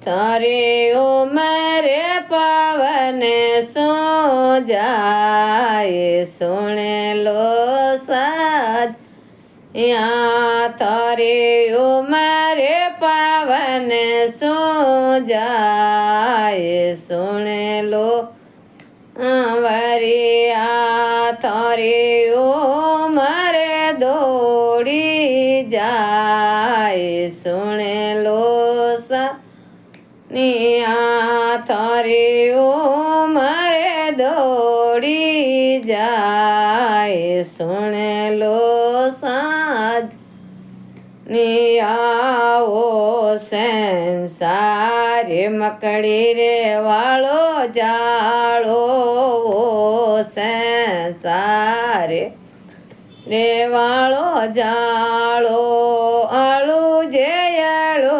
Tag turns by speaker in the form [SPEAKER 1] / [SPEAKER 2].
[SPEAKER 1] તારી ઉમરે પવન શું જાય સુણે લો સાજ તારી ઉમરે પવન શું જાય સુણે લો વરિયા તારી ઉમરે દોડી જાય સુણે લો નિયા તારી ઉમરે દોડી જાય સુણે લો સાજ નિયાઓ સંસારે મકડી રે વાળો જાળો સંસારે રે વાળો જાળો